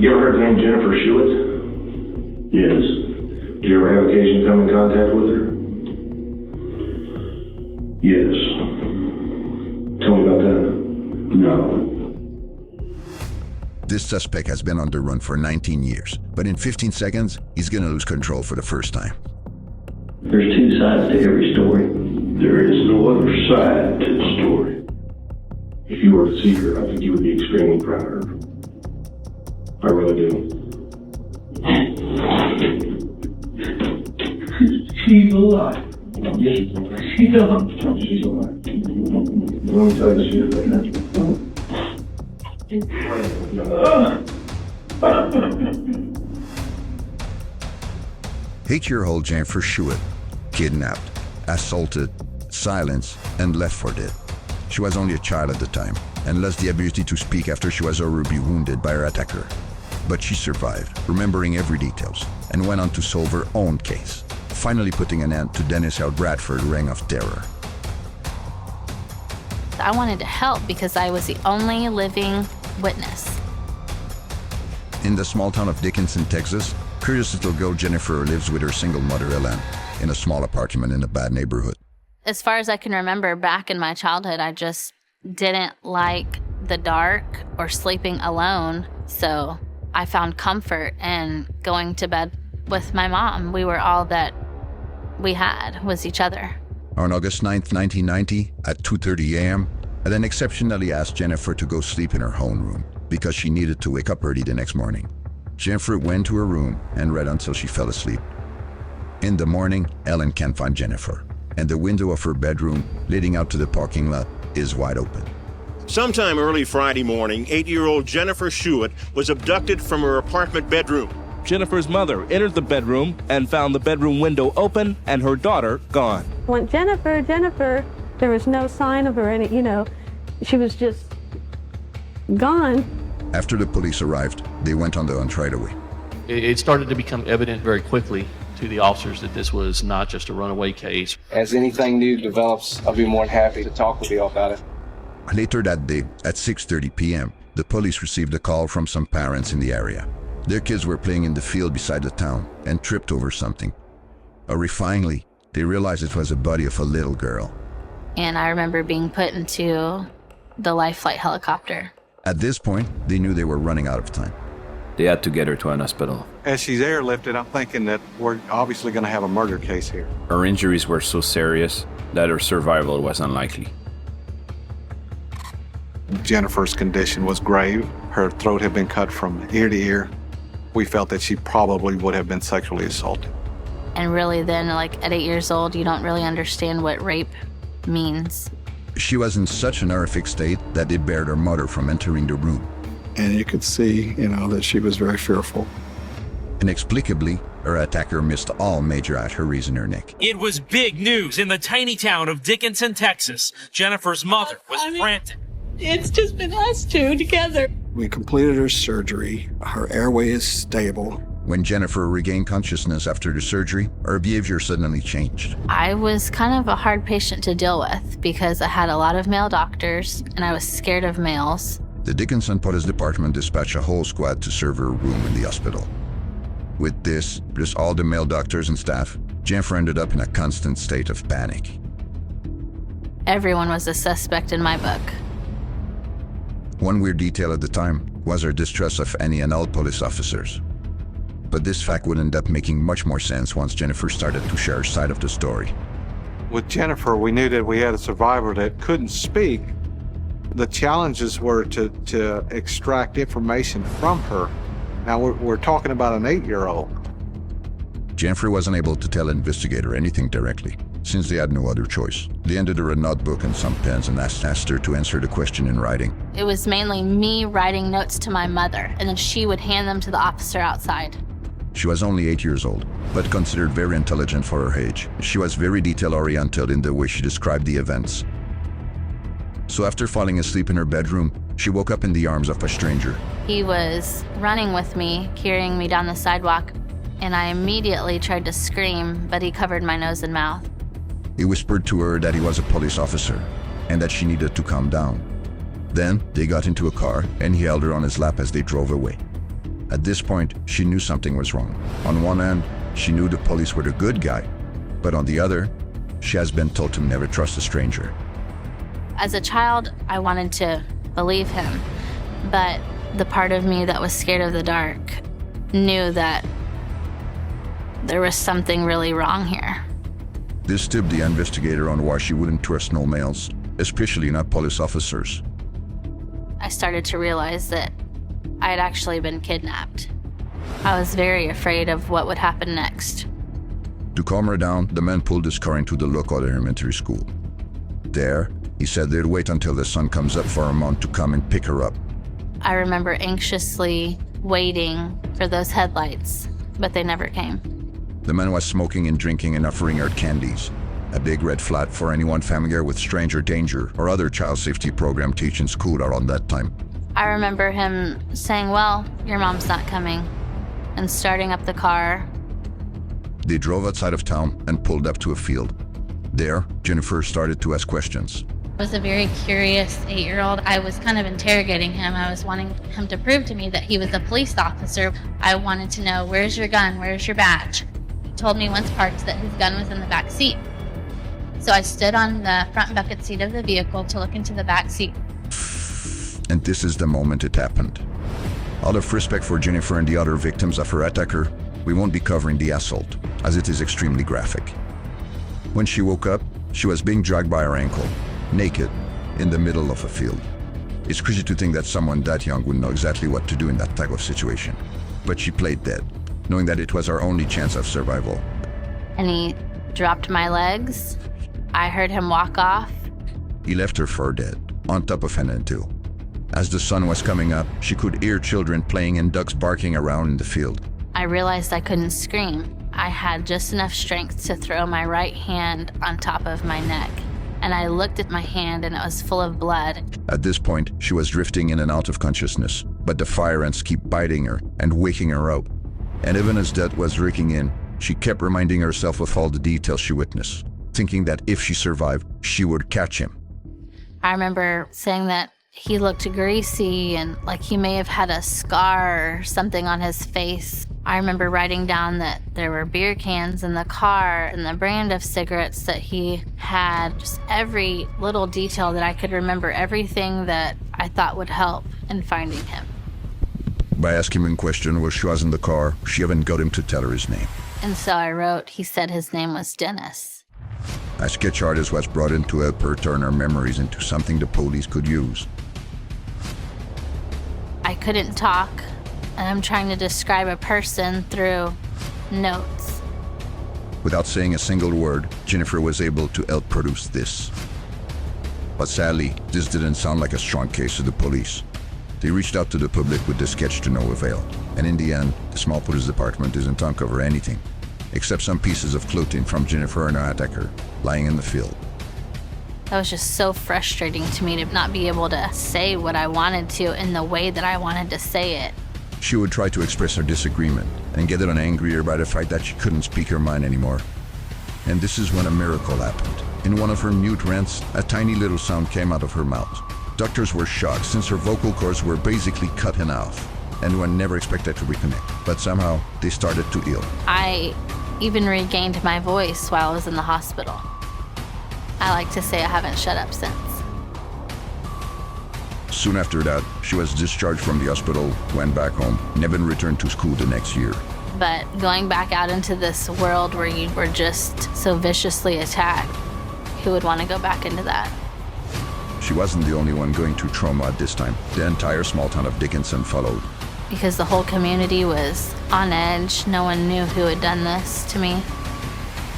You ever heard the name Jennifer Schuett? Yes. Did you ever have occasion to come in contact with her? Yes. Tell me about that. No. This suspect has been on the run for 19 years, but in 15 seconds, he's gonna lose control for the first time. There's two sides to every story. There is no other side to the story. If you were to see her, I think you would be extremely proud of her. I really do. She's alive. She's alive. She's alive. Let me tell you, she's alive. 8-year-old Jennifer Schuett, kidnapped, assaulted, silenced, and left for dead. She was only a child at the time and lost the ability to speak after she was horribly wounded by her attacker. But she survived, remembering every details, and went on to solve her own case, finally putting an end to Dennis L. Bradford's reign of terror. I wanted to help because I was the only living witness. In the small town of Dickinson, Texas, curious little girl Jennifer lives with her single mother, Ellen, in a small apartment in a bad neighborhood. As far as I can remember, back in my childhood, I just didn't like the dark or sleeping alone. So I found comfort in going to bed with my mom. We were all that we had, was each other. On August 9th, 1990, at 2:30 a.m., Ellen exceptionally asked Jennifer to go sleep in her own room because she needed to wake up early the next morning. Jennifer went to her room and read until she fell asleep. In the morning, Ellen can't find Jennifer, and the window of her bedroom leading out to the parking lot is wide open. Sometime early Friday morning, 8-year-old Jennifer Schuett was abducted from her apartment bedroom. Jennifer's mother entered the bedroom and found the bedroom window open and her daughter gone. Went, Jennifer, Jennifer. There was no sign of her, she was just gone. After the police arrived, they went on the hunt right away. It started to become evident very quickly to the officers that this was not just a runaway case. As anything new develops, I'll be more than happy to talk with you all about it. Later that day, at 6:30 p.m., the police received a call from some parents in the area. Their kids were playing in the field beside the town and tripped over something. Horrifyingly, they realized it was the body of a little girl. And I remember being put into the life flight helicopter. At this point, they knew they were running out of time. They had to get her to an hospital. As she's airlifted, I'm thinking that we're obviously going to have a murder case here. Her injuries were so serious that her survival was unlikely. Jennifer's condition was grave. Her throat had been cut from ear to ear. We felt that she probably would have been sexually assaulted. And really then, at 8 years old, you don't really understand what rape means. She was in such an horrific state that it barred her mother from entering the room. And you could see, that she was very fearful. Inexplicably, her attacker missed all major arteries in her neck. It was big news in the tiny town of Dickinson, Texas. Jennifer's mother was frantic. It's just been us two together. We completed her surgery. Her airway is stable. When Jennifer regained consciousness after the surgery, her behavior suddenly changed. I was kind of a hard patient to deal with because I had a lot of male doctors and I was scared of males. The Dickinson Police Department dispatched a whole squad to serve her room in the hospital. With this, plus all the male doctors and staff, Jennifer ended up in a constant state of panic. Everyone was a suspect in my book. One weird detail at the time was her distrust of any and all police officers. But this fact would end up making much more sense once Jennifer started to share her side of the story. With Jennifer, we knew that we had a survivor that couldn't speak. The challenges were to extract information from her. Now, we're talking about an 8-year-old. Jennifer wasn't able to tell an investigator anything directly, since they had no other choice. They handed her a notebook and some pens and asked her to answer the question in writing. It was mainly me writing notes to my mother, and then she would hand them to the officer outside. She was only 8 years old, but considered very intelligent for her age. She was very detail-oriented in the way she described the events. So after falling asleep in her bedroom, she woke up in the arms of a stranger. He was running with me, carrying me down the sidewalk, and I immediately tried to scream, but he covered my nose and mouth. He whispered to her that he was a police officer and that she needed to calm down. Then they got into a car and he held her on his lap as they drove away. At this point, she knew something was wrong. On one hand, she knew the police were the good guy, but on the other, she has been told to never trust a stranger. As a child, I wanted to believe him, but the part of me that was scared of the dark knew that there was something really wrong here. This tipped the investigator on why she wouldn't trust no males, especially not police officers. I started to realize that I had actually been kidnapped. I was very afraid of what would happen next. To calm her down, the man pulled his car into the local elementary school. There, he said they'd wait until the sun comes up for a mom to come and pick her up. I remember anxiously waiting for those headlights, but they never came. The man was smoking and drinking and offering her candies. A big red flag for anyone familiar with stranger danger or other child safety program teaching school around that time. I remember him saying, "Well, your mom's not coming," and starting up the car. They drove outside of town and pulled up to a field. There, Jennifer started to ask questions. I was a very curious 8-year-old. I was kind of interrogating him. I was wanting him to prove to me that he was a police officer. I wanted to know, where's your gun? Where's your badge? He told me once parts that his gun was in the back seat. So I stood on the front bucket seat of the vehicle to look into the back seat. And this is the moment it happened. Out of respect for Jennifer and the other victims of her attacker, we won't be covering the assault, as it is extremely graphic. When she woke up, she was being dragged by her ankle, naked, in the middle of a field. It's crazy to think that someone that young would know exactly what to do in that type of situation. But she played dead, knowing that it was her only chance of survival. And he dropped my legs. I heard him walk off. He left her for dead, on top of Hannah too. As the sun was coming up, she could hear children playing and ducks barking around in the field. I realized I couldn't scream. I had just enough strength to throw my right hand on top of my neck. And I looked at my hand and it was full of blood. At this point, she was drifting in and out of consciousness, but the fire ants kept biting her and waking her up. And even as death was raking in, she kept reminding herself of all the details she witnessed, thinking that if she survived, she would catch him. I remember saying that he looked greasy and like he may have had a scar or something on his face. I remember writing down that there were beer cans in the car and the brand of cigarettes that he had, just every little detail that I could remember, everything that I thought would help in finding him. By asking him a question while she was in the car, she even got him to tell her his name. And so I wrote, he said his name was Dennis. A sketch artist was brought in to help her turn her memories into something the police could use. I couldn't talk, and I'm trying to describe a person through notes. Without saying a single word, Jennifer was able to help produce this. But sadly, this didn't sound like a strong case to the police. They reached out to the public with the sketch to no avail, and in the end, the small police department didn't uncover anything, except some pieces of clothing from Jennifer and her attacker lying in the field. That was just so frustrating to me to not be able to say what I wanted to in the way that I wanted to say it. She would try to express her disagreement and get even angrier by the fact that she couldn't speak her mind anymore. And this is when a miracle happened. In one of her mute rants, a tiny little sound came out of her mouth. Doctors were shocked since her vocal cords were basically cut in half and were never expected to reconnect. But somehow, they started to heal. I even regained my voice while I was in the hospital. I like to say I haven't shut up since. Soon after that, she was discharged from the hospital, went back home, never returned to school the next year. But going back out into this world where you were just so viciously attacked, who would want to go back into that? She wasn't the only one going through trauma at this time. The entire small town of Dickinson followed. Because the whole community was on edge. No one knew who had done this to me.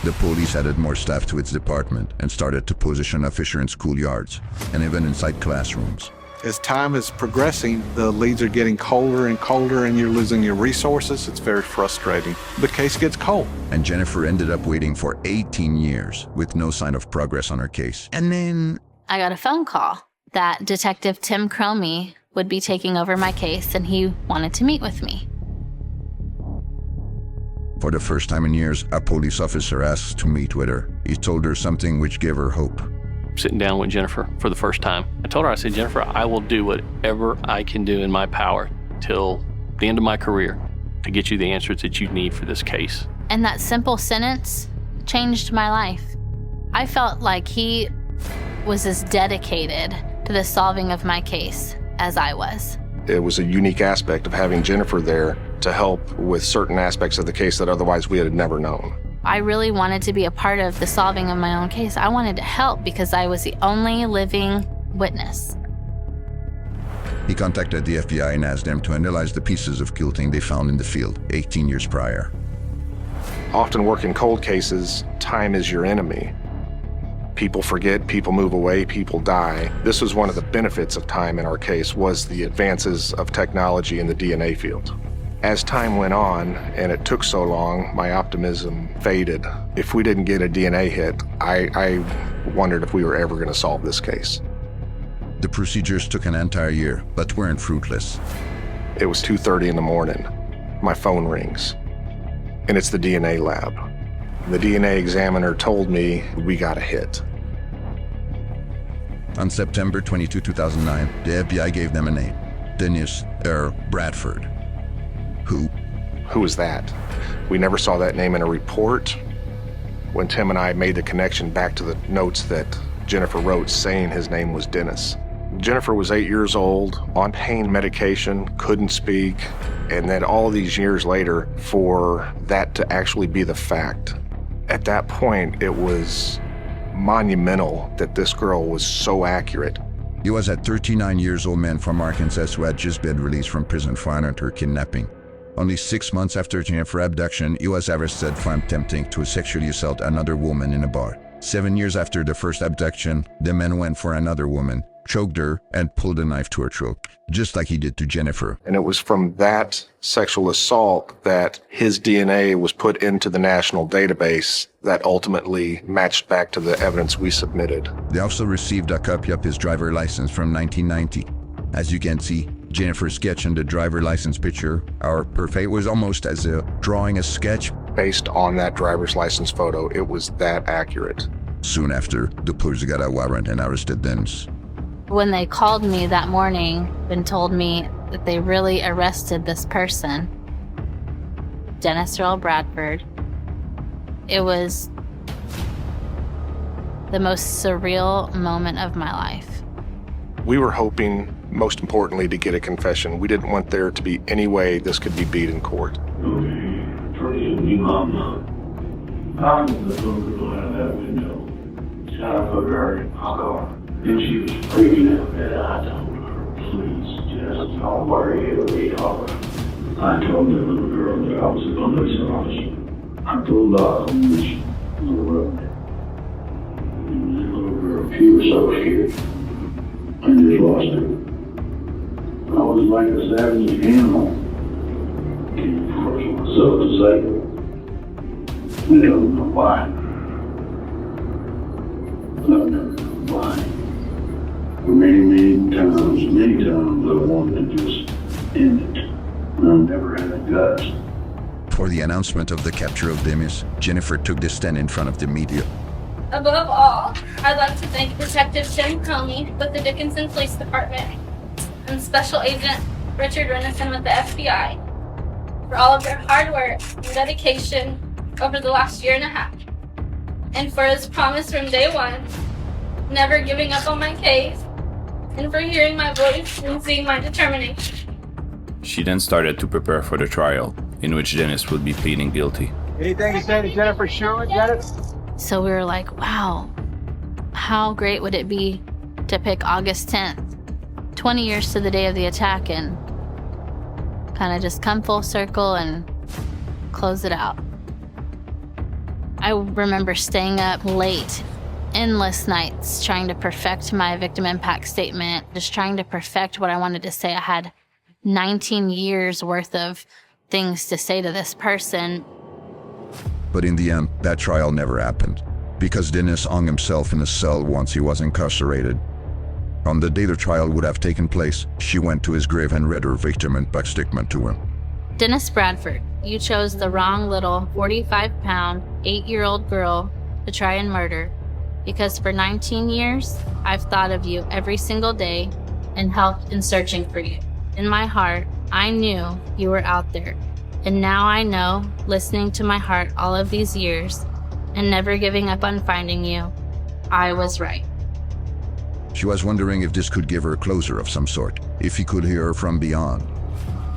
The police added more staff to its department and started to position officers in schoolyards and even inside classrooms. As time is progressing, the leads are getting colder and colder and you're losing your resources. It's very frustrating. The case gets cold. And Jennifer ended up waiting for 18 years with no sign of progress on her case. And then I got a phone call that Detective Tim Cromie would be taking over my case and he wanted to meet with me. For the first time in years, a police officer asked to meet with her. He told her something which gave her hope. Sitting down with Jennifer for the first time, I told her, I said, Jennifer, I will do whatever I can do in my power till the end of my career to get you the answers that you need for this case. And that simple sentence changed my life. I felt like he was as dedicated to the solving of my case as I was. It was a unique aspect of having Jennifer there to help with certain aspects of the case that otherwise we had never known. I really wanted to be a part of the solving of my own case. I wanted to help because I was the only living witness. He contacted the FBI and asked them to analyze the pieces of quilting they found in the field 18 years prior. Often working cold cases, time is your enemy. People forget, people move away, people die. This was one of the benefits of time in our case, was the advances of technology in the DNA field. As time went on, and it took so long, my optimism faded. If we didn't get a DNA hit, I wondered if we were ever going to solve this case. The procedures took an entire year, but weren't fruitless. It was 2:30 in the morning. My phone rings, and it's the DNA lab. The DNA examiner told me we got a hit. On September 22, 2009, the FBI gave them a name, Dennis Bradford. Who was that? We never saw that name in a report. When Tim and I made the connection back to the notes that Jennifer wrote saying his name was Dennis. Jennifer was 8 years old, on pain medication, couldn't speak, and then all these years later, for that to actually be the fact. At that point, it was monumental that this girl was so accurate. He was a 39-year-old man from Arkansas who had just been released from prison for unarmed kidnapping. Only 6 months after Jennifer's abduction, he was arrested for attempting to sexually assault another woman in a bar. 7 years after the first abduction, the man went for another woman, choked her, and pulled a knife to her throat, just like he did to Jennifer. And it was from that sexual assault that his DNA was put into the national database that ultimately matched back to the evidence we submitted. They also received a copy of his driver's license from 1990. As you can see, Jennifer's sketch and the driver's license picture are perfect. It was almost as a drawing a sketch. Based on that driver's license photo, it was that accurate. Soon after, the police got a warrant and arrested Dennis. When they called me that morning and told me that they really arrested this person, Dennis Earl Bradford, it was the most surreal moment of my life. We were hoping, most importantly, to get a confession. We didn't want there to be any way this could be beat in court. Okay, forgive me, Mom. I was the little girl out of that window. I put her in my car, and she was freaking out. And I told her, please, just don't worry, it'll be all right. I told the little girl that I was a police officer. I pulled off on this little road. And the little girl, she was so scared. I just lost her. I was like a savage animal. Can't force myself to say. I don't know why. I've never known why. Many times I wanted to just end it. I've never had the guts. For the announcement of the capture of Dennis, Jennifer took the stand in front of the media. Above all, I'd like to thank Detective Jim Comey with the Dickinson Police Department and Special Agent Richard Renison with the FBI for all of their hard work and dedication over the last year and a half, and for his promise from day one, never giving up on my case, and for hearing my voice and seeing my determination. She then started to prepare for the trial, in which Dennis would be pleading guilty. Anything to say to Jennifer Schuett, Dennis? So we were like, wow, how great would it be to pick August 10th, 20 years to the day of the attack, and kind of just come full circle and close it out. I remember staying up late, endless nights, trying to perfect my victim impact statement, just trying to perfect what I wanted to say. I had 19 years worth of things to say to this person. But in the end, that trial never happened, because Dennis hung himself in a cell once he was incarcerated. On the day the trial would have taken place, she went to his grave and read her victim impact statement to him. Dennis Bradford, you chose the wrong little 45-pound, 8-year-old girl to try and murder, because for 19 years, I've thought of you every single day and helped in searching for you. In my heart, I knew you were out there. And now I know, listening to my heart all of these years and never giving up on finding you, I was right. She was wondering if this could give her closure of some sort, if he could hear her from beyond.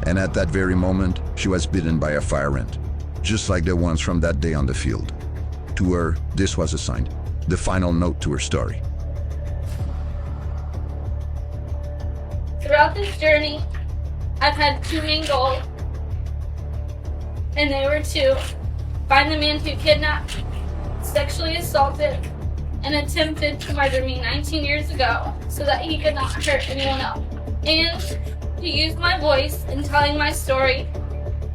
And at that very moment, she was bitten by a fire ant, just like the ones from that day on the field. To her, this was a sign, the final note to her story. Throughout this journey, I've had two main goals, and they were to find the man who kidnapped, sexually assaulted, and attempted to murder me 19 years ago so that he could not hurt anyone else, and to use my voice in telling my story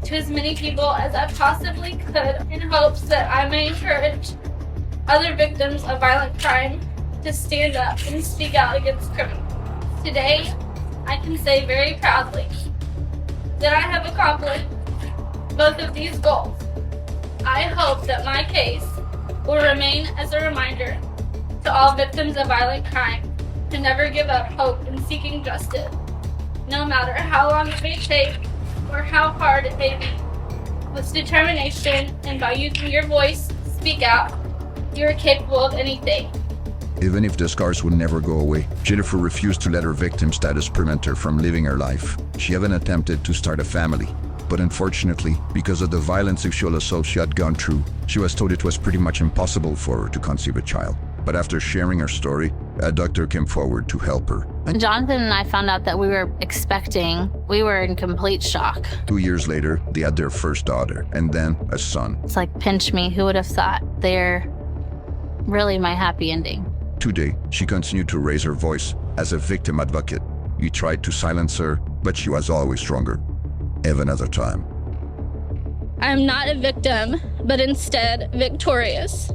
to as many people as I possibly could in hopes that I may encourage other victims of violent crime to stand up and speak out against criminals. Today, I can say very proudly that I have accomplished both of these goals. I hope that my case will remain as a reminder to all victims of violent crime to never give up hope in seeking justice, no matter how long it may take or how hard it may be. With determination and by using your voice to speak out, you are capable of anything. Even if the scars would never go away, Jennifer refused to let her victim status prevent her from living her life. She even attempted to start a family. But unfortunately, because of the violent sexual assault she had gone through, she was told it was pretty much impossible for her to conceive a child. But after sharing her story, a doctor came forward to help her. When Jonathan and I found out that we were expecting, we were in complete shock. 2 years later, they had their first daughter, and then a son. It's like, pinch me, who would have thought? They're really my happy ending. Today, she continued to raise her voice as a victim advocate. You tried to silence her, but she was always stronger. Even at the time. I'm not a victim, but instead victorious.